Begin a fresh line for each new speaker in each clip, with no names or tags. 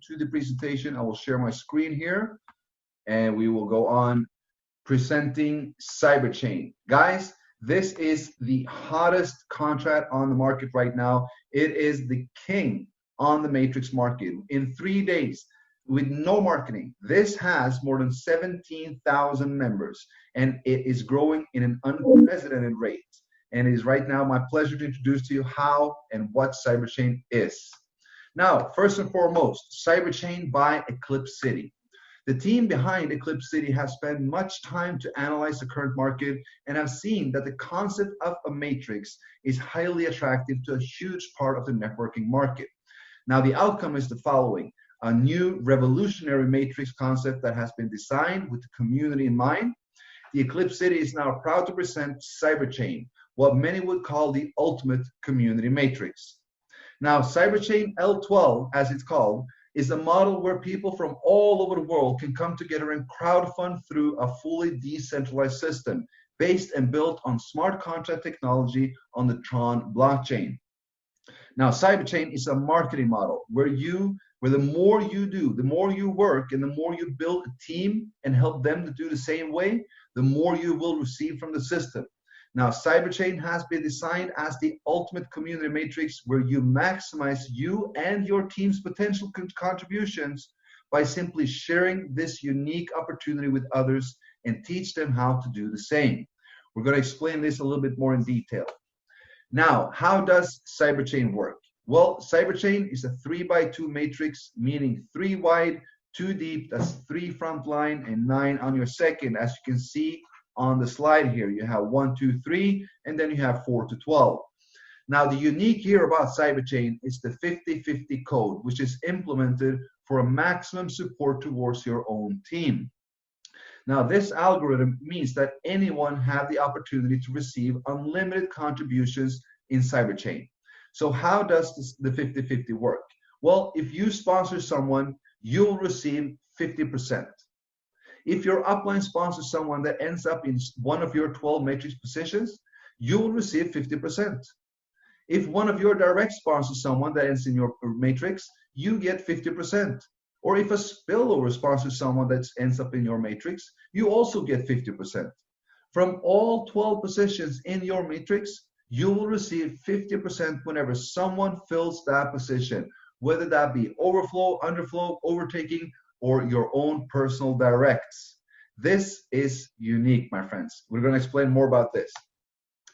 to the presentation. I will share my screen here and we will go on presenting Cyberchain. Guys, this is the hottest contract on the market right now. It is the king on the matrix market. In 3 days, with no marketing, this has more than 17,000 members, and it is growing in an unprecedented rate. And it is right now my pleasure to introduce to you how and what Cyberchain is. Now, first and foremost, Cyberchain by Eclipse City. The team behind Eclipse City has spent much time to analyze the current market and have seen that the concept of a matrix is highly attractive to a huge part of the networking market. Now, the outcome is the following: a new revolutionary matrix concept that has been designed with the community in mind. The Eclipse City is now proud to present Cyberchain, what many would call the ultimate community matrix. Now, Cyberchain L12, as it's called, is a model where people from all over the world can come together and crowdfund through a fully decentralized system based and built on smart contract technology on the Tron blockchain. Now, Cyberchain is a marketing model where the more you do, the more you work, and the more you build a team and help them to do the same way, the more you will receive from the system. Now, Cyberchain has been designed as the ultimate community matrix where you maximize you and your team's potential contributions by simply sharing this unique opportunity with others and teach them how to do the same. We're going to explain this a little bit more in detail. Now, how does Cyberchain work? Well, Cyberchain is a 3x2 matrix, meaning 3 wide, 2 deep, that's 3 front line, and 9 on your second. As you can see on the slide here, you have 1, 2, 3, and then you have 4 to 12. Now, the unique here about Cyberchain is the 50-50 code, which is implemented for a maximum support towards your own team. Now, this algorithm means that anyone have the opportunity to receive unlimited contributions in Cyberchain. So how does the 50-50 work? Well, if you sponsor someone, you'll receive 50%. If your upline sponsors someone that ends up in one of your 12 matrix positions, you will receive 50%. If one of your direct sponsors someone that ends in your matrix, you get 50%. Or if a spillover sponsors someone that ends up in your matrix, you also get 50%. From all 12 positions in your matrix, you will receive 50% whenever someone fills that position, whether that be overflow, underflow, overtaking, or your own personal directs. This is unique, my friends. We're going to explain more about this.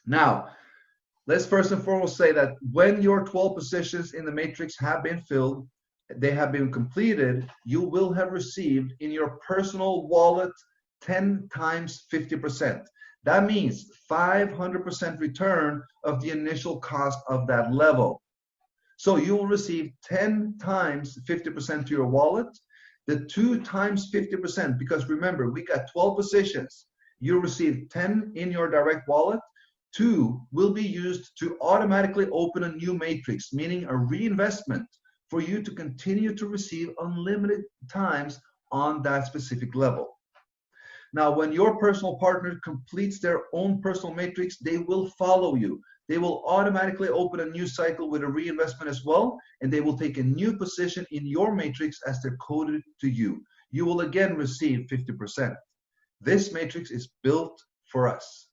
Now, let's first and foremost say that when your 12 positions in the matrix have been filled, they have been completed, you will have received in your personal wallet 10 times 50%. That means 500% return of the initial cost of that level. So you will receive 10 times 50% to your wallet, the 2 times 50%, because remember, we got 12 positions. You receive 10 in your direct wallet. 2 will be used to automatically open a new matrix, meaning a reinvestment for you to continue to receive unlimited times on that specific level. Now, when your personal partner completes their own personal matrix, they will follow you. They will automatically open a new cycle with a reinvestment as well, and they will take a new position in your matrix as they're coded to you. You will again receive 50%. This matrix is built for us.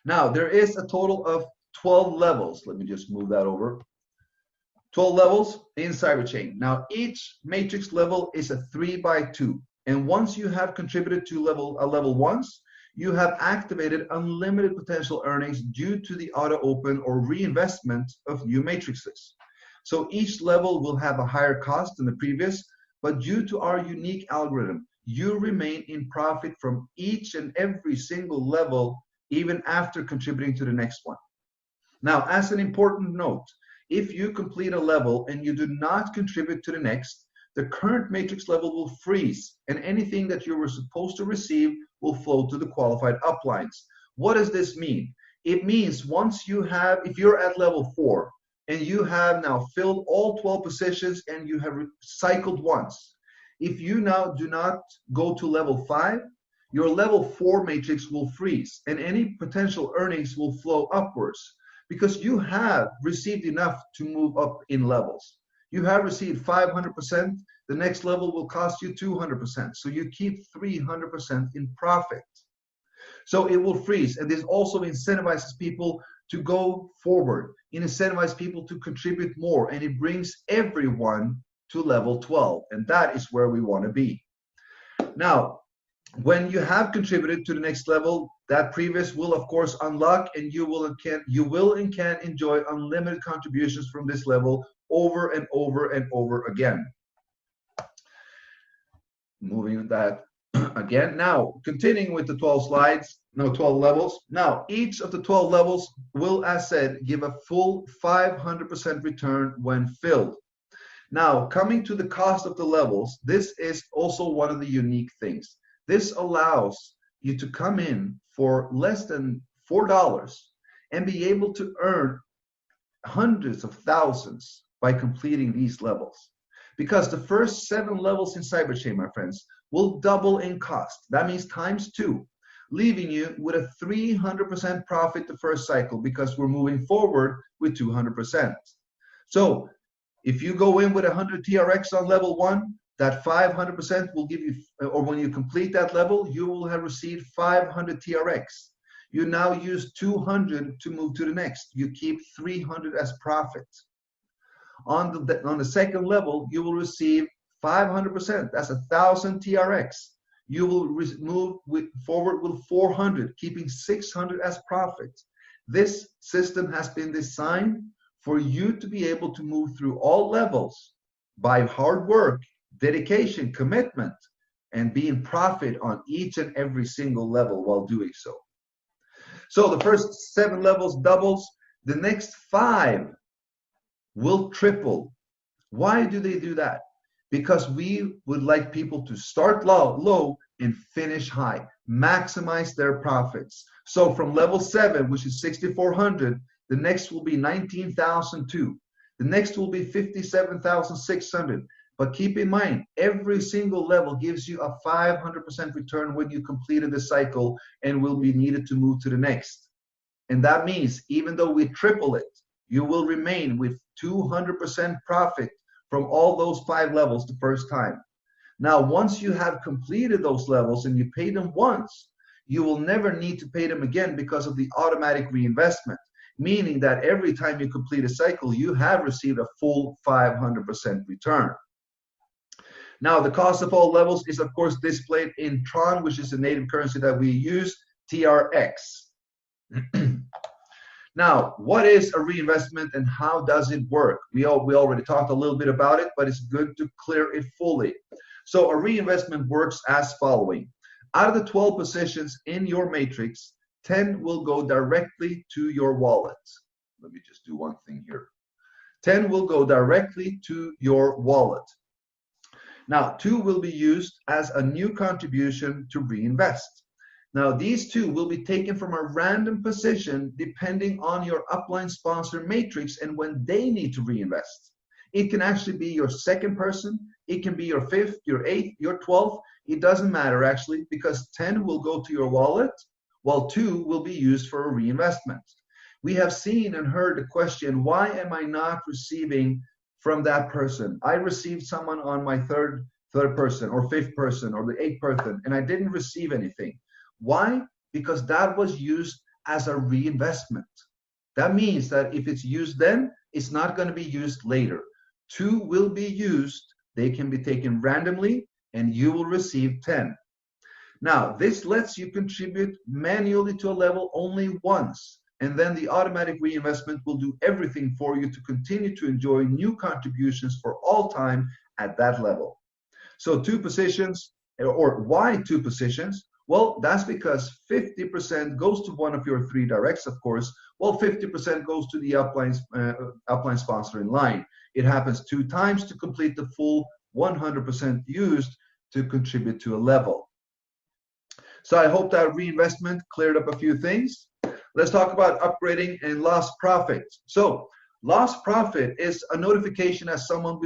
Now, there is a total of 12 levels. Let me just move that over. 12 levels in Cyberchain. Now, each matrix level is a 3x2. And once you have contributed to a level once, you have activated unlimited potential earnings due to the auto open or reinvestment of new matrices. So each level will have a higher cost than the previous, but due to our unique algorithm, you remain in profit from each and every single level, even after contributing to the next one. Now, as an important note, if you complete a level and you do not contribute to the next, the current matrix level will freeze, and anything that you were supposed to receive will flow to the qualified uplines. What does this mean? It means if you're at level 4 and you have now filled all 12 positions and you have cycled once, if you now do not go to level 5, your level 4 matrix will freeze and any potential earnings will flow upwards because you have received enough to move up in levels. You have received 500%. The next level will cost you 200%. So you keep 300% in profit. So it will freeze. And this also incentivizes people to go forward. It incentivizes people to contribute more. And it brings everyone to level 12. And that is where we want to be. Now, when you have contributed to the next level, that previous will of course unlock, and you will and can enjoy unlimited contributions from this level over and over and over again. Moving that again. Now, continuing with the 12 levels. Now, each of the 12 levels will, as said, give a full 500% return when filled. Now, coming to the cost of the levels, this is also one of the unique things. This allows you to come in for less than $4 and be able to earn hundreds of thousands by completing these levels. Because the first 7 levels in Cyberchain, my friends, will double in cost. That means times 2, leaving you with a 300% profit the first cycle, because we're moving forward with 200%. So if you go in with 100 TRX on level 1, that 500% will give you, or when you complete that level, you will have received 500 TRX. You now use 200 to move to the next. You keep 300 as profit. On the second level, you will receive 500%. That's 1,000 TRX. You will move forward with 400, keeping 600 as profit. This system has been designed for you to be able to move through all levels by hard work, dedication, commitment, and be in profit on each and every single level while doing so. So the first 7 levels doubles. The next 5 will triple. Why do they do that? Because we would like people to start low and finish high, maximize their profits. So from level 7, which is 6,400, the next will be 19,002. The next will be 57,600. But keep in mind, every single level gives you a 500% return when you completed the cycle and will be needed to move to the next. And that means even though we triple it, you will remain with 200% profit from all those 5 levels the first time. Now, once you have completed those levels and you pay them once, you will never need to pay them again because of the automatic reinvestment, meaning that every time you complete a cycle, you have received a full 500% return. Now, the cost of all levels is, of course, displayed in Tron, which is the native currency that we use, TRX. Now, what is a reinvestment and how does it work? We already talked a little bit about it, but it's good to clear it fully. So a reinvestment works as following. Out of the 12 positions in your matrix, 10 will go directly to your wallet. Let me just do one thing here. 10 will go directly to your wallet. Now, 2 will be used as a new contribution to reinvest. Now, these 2 will be taken from a random position depending on your upline sponsor matrix and when they need to reinvest. It can actually be your second person, it can be your 5th, your 8th, your 12th. It doesn't matter actually, because 10 will go to your wallet while 2 will be used for a reinvestment. We have seen and heard the question, why am I not receiving from that person? I received someone on my third person or 5th person or the 8th person and I didn't receive anything. Why? Because that was used as a reinvestment. That means that if it's used then, it's not going to be used later. 2 will be used. They can be taken randomly and you will receive 10. Now, this lets you contribute manually to a level only once, and then the automatic reinvestment will do everything for you to continue to enjoy new contributions for all time at that level. So 2 positions, or why 2 positions? Well, that's because 50% goes to one of your 3 directs, of course, while 50% goes to the upline sponsor in line. It happens 2 times to complete the full 100% used to contribute to a level. So I hope that reinvestment cleared up a few things. Let's talk about upgrading and lost profit. So lost profit is a notification as someone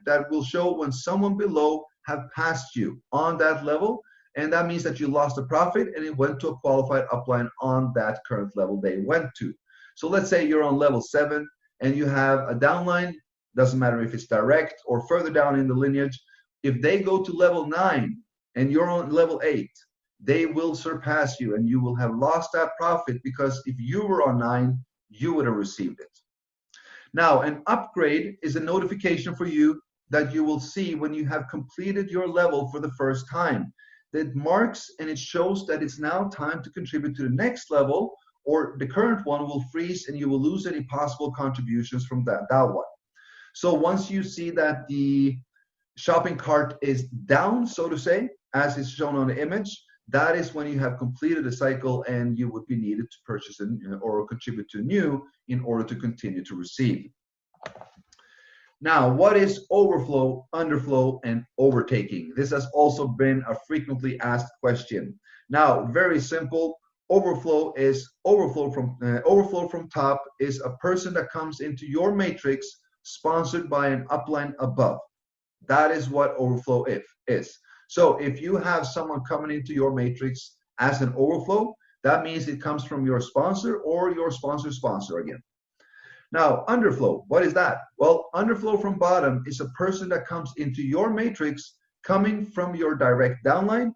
that will show when someone below have passed you on that level. And that means that you lost a profit and it went to a qualified upline on that current level they went to. So let's say you're on level 7 and you have a downline doesn't matter if it's direct or further down in the lineage, if they go to level 9 and you're on level 8, they will surpass you and you will have lost that profit, because if you were on 9, you would have received it. Now, an upgrade is a notification for you that you will see when you have completed your level for the first time. That marks and it shows that it's now time to contribute to the next level, or the current one will freeze and you will lose any possible contributions from that one. So once you see that the shopping cart is down, so to say, as is shown on the image, that is when you have completed the cycle and you would be needed to purchase or contribute to new in order to continue to receive. Now, what is overflow, underflow, and overtaking? This has also been a frequently asked question. Now, very simple. Overflow from top is a person that comes into your matrix sponsored by an upline above. That is what overflow is. So if you have someone coming into your matrix as an overflow, that means it comes from your sponsor or your sponsor's sponsor again. Now, underflow, what is that? Well, underflow from bottom is a person that comes into your matrix coming from your direct downline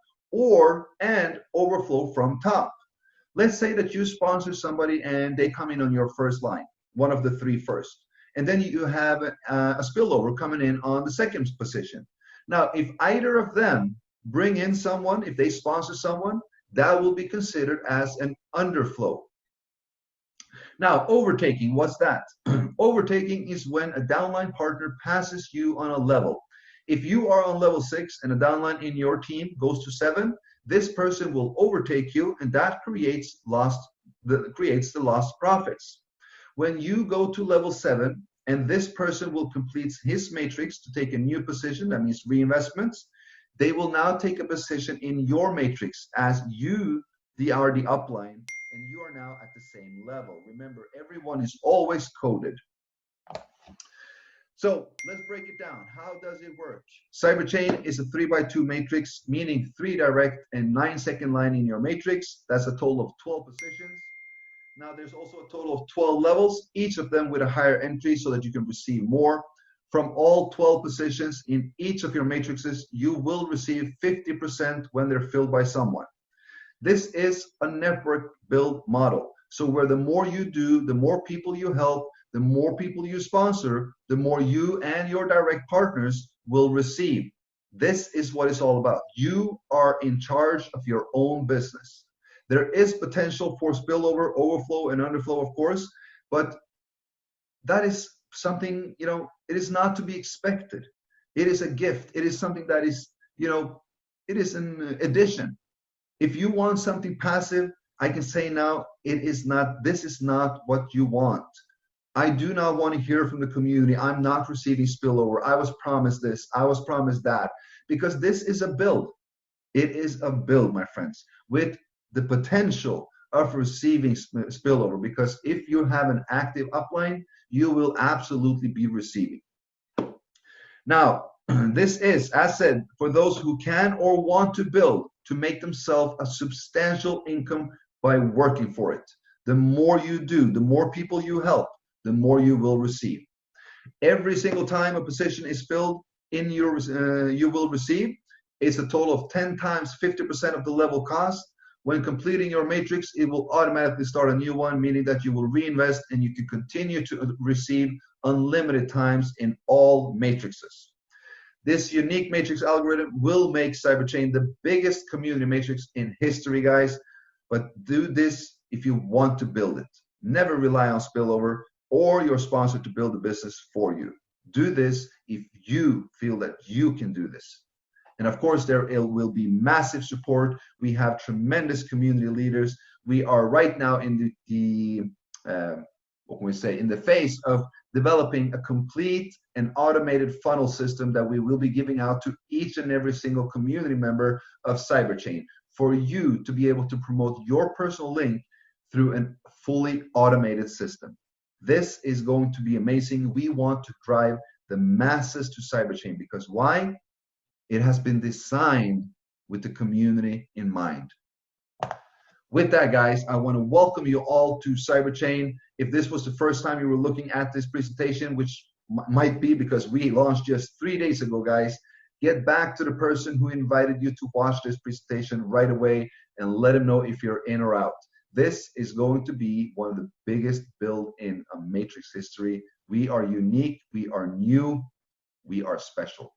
and overflow from top. Let's say that you sponsor somebody and they come in on your first line, one of the 3 first. And then you have a spillover coming in on the second position. Now, if either of them bring in someone, if they sponsor someone, that will be considered as an underflow. Now, overtaking, what's that? Overtaking is when a downline partner passes you on a level. If you are on level 6 and a downline in your team goes to 7, this person will overtake you, and that creates the lost profits. When you go to level 7 and this person will complete his matrix to take a new position, that means reinvestments, they will now take a position in your matrix as you are the upline, and you are now at the same level. Remember, everyone is always coded. So let's break it down. How does it work? Cyberchain is a 3x2 matrix, meaning 3 direct and 9 second line in your matrix. That's a total of 12 positions. Now there's also a total of 12 levels, each of them with a higher entry so that you can receive more. From all 12 positions in each of your matrices, you will receive 50% when they're filled by someone. This is a network build model. So where the more you do, the more people you help, the more people you sponsor, the more you and your direct partners will receive. This is what it's all about. You are in charge of your own business. There is potential for spillover, overflow, and underflow, of course, but that is something, it is not to be expected. It is a gift. It is something that is, it is an addition. If you want something passive, I can say now, this is not what you want. I do not want to hear from the community, I'm not receiving spillover, I was promised this, I was promised that, because this is a build. It is a build, my friends, with the potential of receiving spillover, because if you have an active upline, you will absolutely be receiving. Now, this is, as said, for those who can or want to build to make themselves a substantial income by working for it. The more you do, the more people you help, the more you will receive. Every single time a position is filled in your, you will receive. It's a total of 10 times 50% of the level cost. When completing your matrix, it will automatically start a new one, meaning that you will reinvest and you can continue to receive unlimited times in all matrices. This unique matrix algorithm will make Cyberchain the biggest community matrix in history, guys. But do this if you want to build it. Never rely on spillover or your sponsor to build a business for you. Do this if you feel that you can do this. And of course, there will be massive support. We have tremendous community leaders. We are right now in in the phase of developing a complete and automated funnel system that we will be giving out to each and every single community member of Cyberchain for you to be able to promote your personal link through a fully automated system. This is going to be amazing. We want to drive the masses to Cyberchain because why? It has been designed with the community in mind. With that, guys, I want to welcome you all to Cyberchain. If this was the first time you were looking at this presentation, which might be because we launched just 3 days ago, guys. Get back to the person who invited you to watch this presentation right away and let him know if you're in or out. This is going to be one of the biggest build in a matrix history. We are unique, we are new, we are special.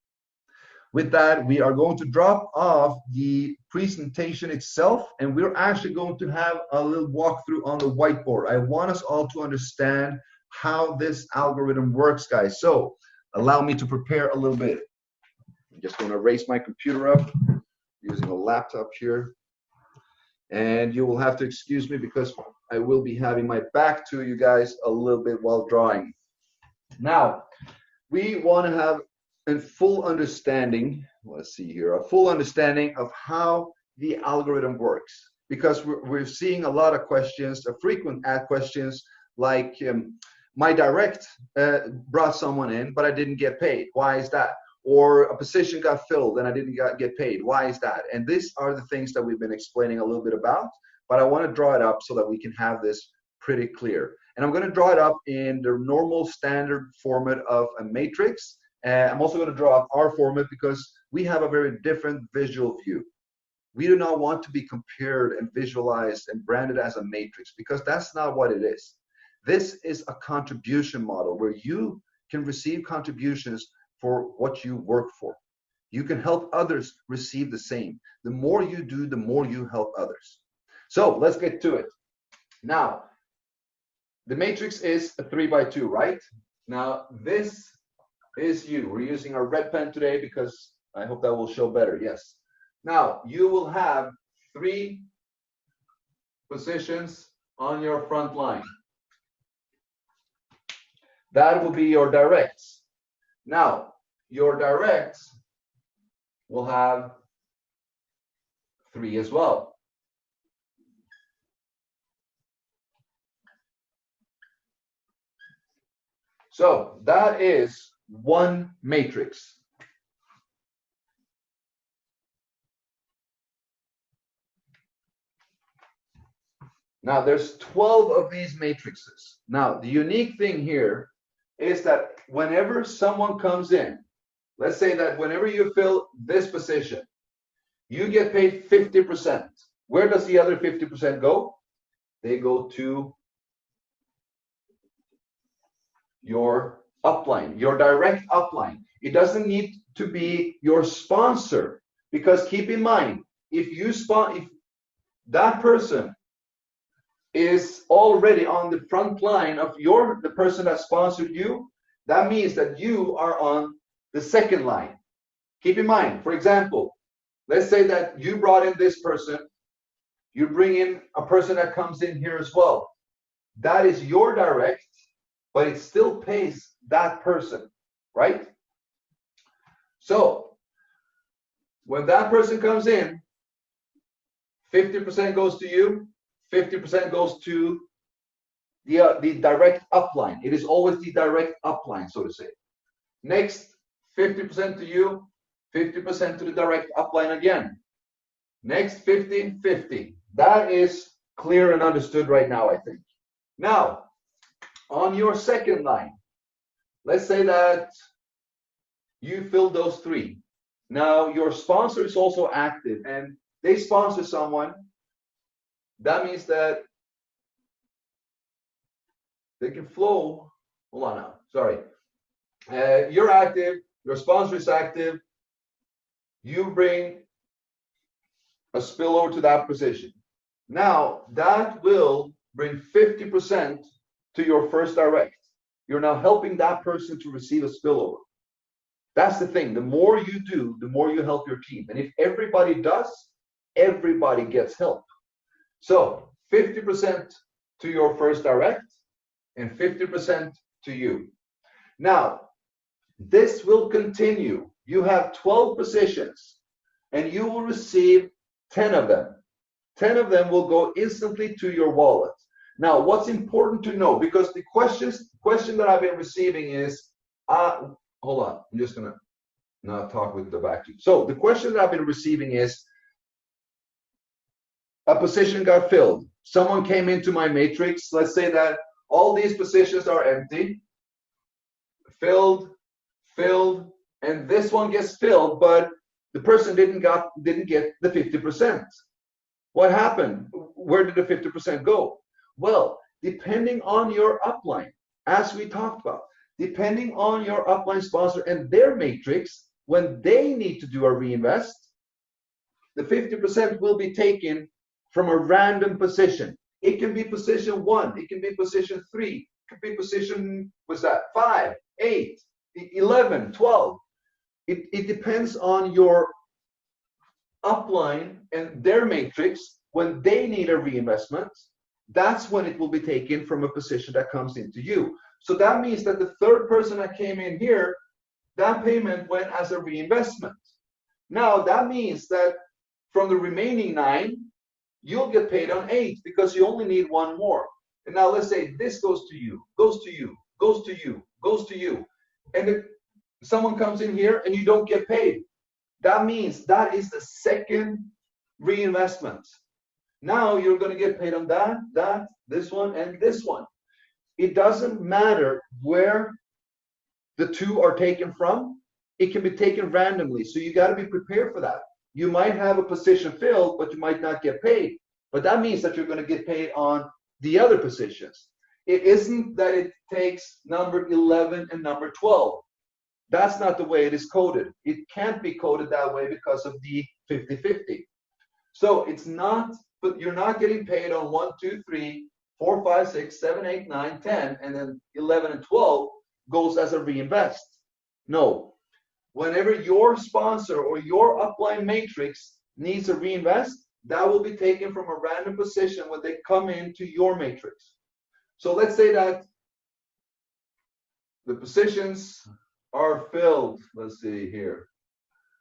With that, we are going to drop off the presentation itself, and we're actually going to have a little walkthrough on the whiteboard. I want us all to understand how this algorithm works, guys. So allow me to prepare a little bit. I'm just going to raise my computer up using a laptop here. And you will have to excuse me because I will be having my back to you guys a little bit while drawing. Now, we want to have a full understanding, let's see here, a full understanding of how the algorithm works. Because we're seeing a lot of questions, frequent ad questions, like my direct brought someone in, but I didn't get paid. Why is that? Or a position got filled and I didn't get paid. Why is that? And these are the things that we've been explaining a little bit about, but I want to draw it up so that we can have this pretty clear. And I'm going to draw it up in the normal standard format of a matrix. I'm also going to draw up our format because we have a very different visual view. We do not want to be compared and visualized and branded as a matrix because that's not what it is. This is a contribution model where you can receive contributions for what you work for. You can help others receive the same. The more you do, the more you help others. So let's get to it. Now, the matrix is a 3x2, right? Now, this is you. We're using our red pen today because I hope that will show better. Yes. Now, you will have 3 positions on your front line. That will be your directs. Now, your directs will have 3 as well. So that is one matrix. Now there's 12 of these matrices. Now the unique thing here is that whenever someone comes in, let's say that whenever you fill this position, you get paid 50%. Where does the other 50% go? They go to your upline, your direct upline. It doesn't need to be your sponsor, because keep in mind, if that person is already on the front line of the person that sponsored you, that means that you are on the second line. Keep in mind, for example, let's say that you brought in this person, you bring in a person that comes in here as well. That is your direct, but it still pays that person, right? So when that person comes in, 50% goes to you, 50% goes to the direct upline. It is always the direct upline, so to say. Next, 50% to you, 50% to the direct upline again. Next, 50-50. That is clear and understood right now, I think. Now, on your second line, let's say that you filled those 3. Now, your sponsor is also active and they sponsor someone. That means that they can flow. Hold on now. Sorry. You're active. Your sponsor is active. You bring a spillover to that position. Now, that will bring 50% to your first direct. You're now helping that person to receive a spillover. That's the thing. The more you do, the more you help your team. And if everybody does, everybody gets help. So 50% to your first direct and 50% to you. Now, this will continue. You have 12 positions and you will receive 10 of them. 10 of them will go instantly to your wallet. Now, what's important to know, because the question that I've been receiving is, hold on, I'm just gonna not talk with the back. So the question that I've been receiving is, a position got filled. Someone came into my matrix. Let's say that all these positions are empty. filled, filled, and this one gets filled, but the person didn't get the 50%. What happened? Where did the 50% go? Well, depending on your upline, as we talked about, depending on your upline sponsor and their matrix, when they need to do a reinvest, the 50% will be taken from a random position. It can be position 1, it can be position 3, it could be position, what's that, 5, 8, 11, 12. It depends on your upline and their matrix. When they need a reinvestment, that's when it will be taken from a position that comes into you. So that means that the third person that came in here, that payment went as a reinvestment. Now that means that from the remaining 9, you'll get paid on 8 because you only need 1 more. And now let's say this goes to you, goes to you, goes to you, goes to you. And if someone comes in here and you don't get paid, that means that is the second reinvestment. Now you're going to get paid on that, this one, and this one. It doesn't matter where the 2 are taken from. It can be taken randomly. So you got to be prepared for that. You might have a position filled, but you might not get paid. But that means that you're going to get paid on the other positions. It isn't that it takes number 11 and number 12. That's not the way it is coded. It can't be coded that way because of the 50-50. So it's not, but you're not getting paid on 1, 2, 3, 4, 5, 6, 7, 8, 9, 10, and then 11 and 12 goes as a reinvest. No. Whenever your sponsor or your upline matrix needs a reinvest, that will be taken from a random position when they come into your matrix. So let's say that the positions are filled. Let's see here.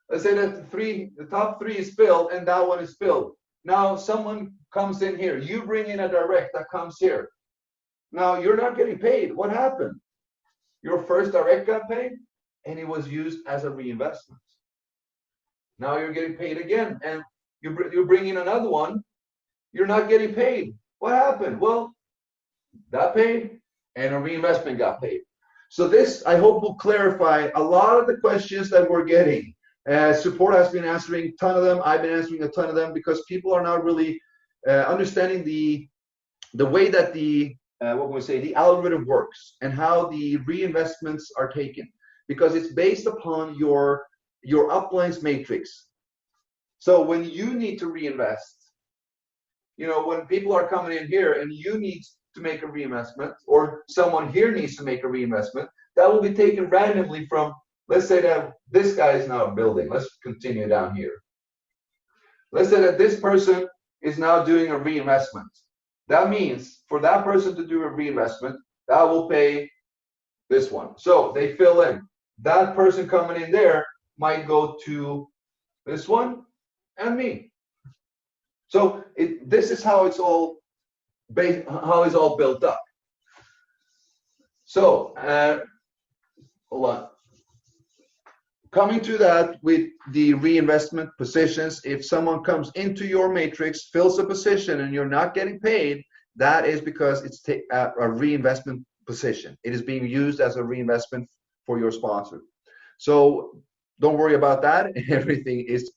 Let's say that the top 3 is filled and that one is filled. Now someone comes in here. You bring in a direct that comes here. Now you're not getting paid. What happened? Your first direct got paid and it was used as a reinvestment. Now you're getting paid again and you bring in another one. You're not getting paid. What happened? Well, that paid and a reinvestment got paid. So this, I hope, will clarify a lot of the questions that we're getting. Support has been answering a ton of them. I've been answering a ton of them because people are not really understanding the way that the algorithm works and how the reinvestments are taken, because it's based upon your upline's matrix. So when you need to reinvest, when people are coming in here and you need to make a reinvestment, or someone here needs to make a reinvestment, that will be taken randomly from, let's say that this guy is now building. Let's continue down here. Let's say that this person is now doing a reinvestment. That means for that person to do a reinvestment, that will pay this one. So they fill in. That person coming in there might go to this one and me. So this is how it's all built up. So hold on. Coming to that with the reinvestment positions, if someone comes into your matrix, fills a position, and you're not getting paid, that is because it's a reinvestment position. It is being used as a reinvestment for your sponsor. So don't worry about that. Everything is